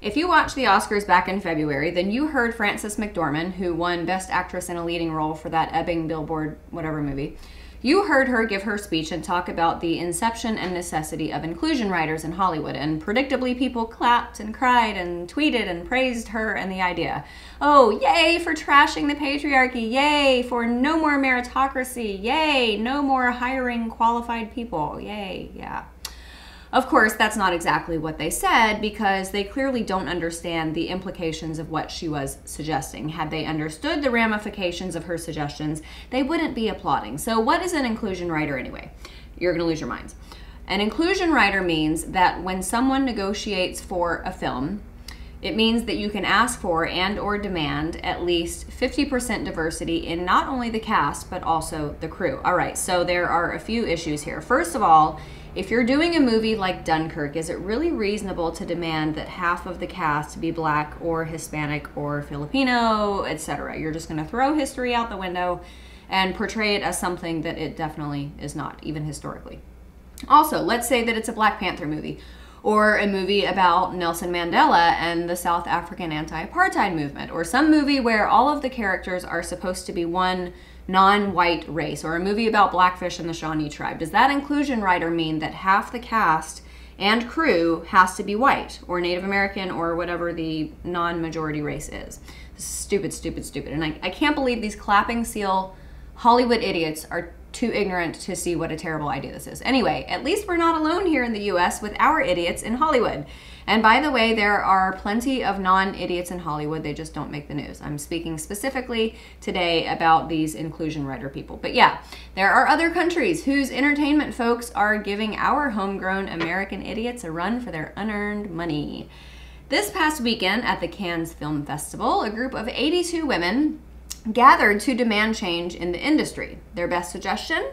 If you watched the Oscars back in February, then you heard Frances McDormand, who won Best Actress in a Leading Role for that Ebbing Billboard whatever movie. You heard her give her speech and talk about the inception and necessity of inclusion writers in Hollywood, and predictably people clapped and cried and tweeted and praised her and the idea. Oh, yay for trashing the patriarchy, yay for no more meritocracy, yay, no more hiring qualified people, yay, yeah. Of course, that's not exactly what they said, because they clearly don't understand the implications of what she was suggesting. Had they understood the ramifications of her suggestions, they wouldn't be applauding. So what is an inclusion writer anyway? You're going to lose your minds. An inclusion writer means that when someone negotiates for a film, it means that you can ask for and or demand at least 50% diversity in not only the cast, but also the crew. All right, so there are a few issues here. First of all, if you're doing a movie like Dunkirk, is it really reasonable to demand that half of the cast be Black or Hispanic or Filipino, etc.? You're just going to throw history out the window and portray it as something that it definitely is not, even historically. Also, let's say that it's a Black Panther movie, or a movie about Nelson Mandela and the South African anti-apartheid movement, or some movie where all of the characters are supposed to be one non-white race, or a movie about Blackfish and the Shawnee tribe. Does that inclusion writer mean that half the cast and crew has to be white or Native American or whatever the non-majority race is? This is stupid, stupid, stupid. And I can't believe these clapping seal Hollywood idiots are too ignorant to see what a terrible idea this is. Anyway, at least we're not alone here in the US with our idiots in Hollywood. And by the way, there are plenty of non-idiots in Hollywood, they just don't make the news. I'm speaking specifically today about these inclusion writer people. But yeah, there are other countries whose entertainment folks are giving our homegrown American idiots a run for their unearned money. This past weekend at the Cannes Film Festival, a group of 82 women gathered to demand change in the industry. Their best suggestion?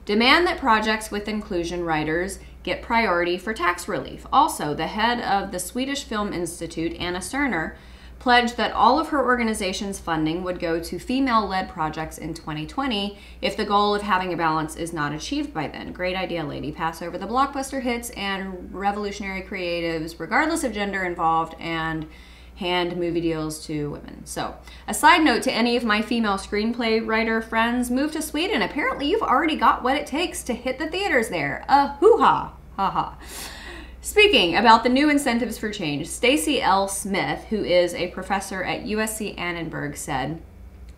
Demand that projects with inclusion writers get priority for tax relief. Also, the head of the Swedish Film Institute, Anna Sterner, pledged that all of her organization's funding would go to female-led projects in 2020 if the goal of having a balance is not achieved by then. Great idea, lady. Pass over the blockbuster hits and revolutionary creatives, regardless of gender involved, and hand movie deals to women. So, a side note to any of my female screenplay writer friends, move to Sweden. Apparently you've already got what it takes to hit the theaters there. Hoo-ha, ha-ha. Speaking about the new incentives for change, Stacey L. Smith, who is a professor at USC Annenberg, said,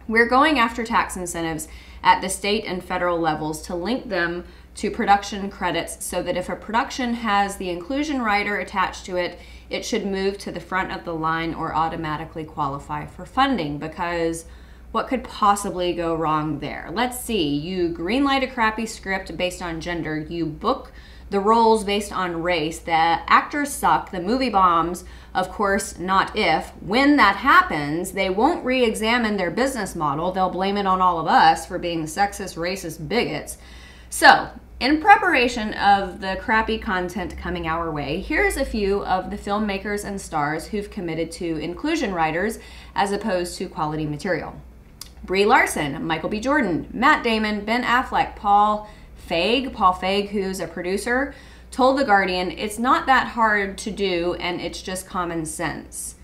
"We're going after tax incentives at the state and federal levels to link them to production credits so that if a production has the inclusion rider attached to it, it should move to the front of the line or automatically qualify for funding." Because what could possibly go wrong there? Let's see, you greenlight a crappy script based on gender, you book the roles based on race, the actors suck, the movie bombs, of course, not if. When that happens, they won't re-examine their business model, they'll blame it on all of us for being sexist, racist bigots. So, in preparation of the crappy content coming our way, here's a few of the filmmakers and stars who've committed to inclusion writers as opposed to quality material. Brie Larson, Michael B. Jordan, Matt Damon, Ben Affleck, Paul Feig, who's a producer, told The Guardian, "It's not that hard to do and it's just common sense."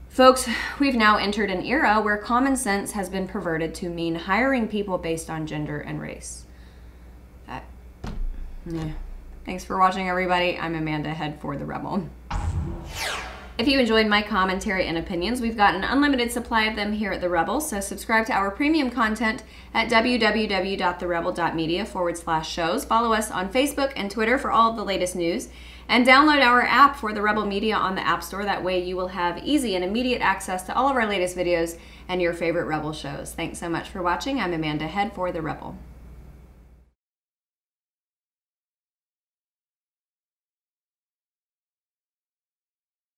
Folks, we've now entered an era where common sense has been perverted to mean hiring people based on gender and race. Yeah. Thanks for watching, everybody. I'm Amanda, head for The Rebel. If you enjoyed my commentary and opinions, we've got an unlimited supply of them here at The Rebel, so subscribe to our premium content at www.therebel.media/shows. Follow us on Facebook and Twitter for all of the latest news, and download our app for The Rebel Media on the App Store. That way you will have easy and immediate access to all of our latest videos and your favorite Rebel shows. Thanks so much for watching. I'm Amanda, head for The Rebel.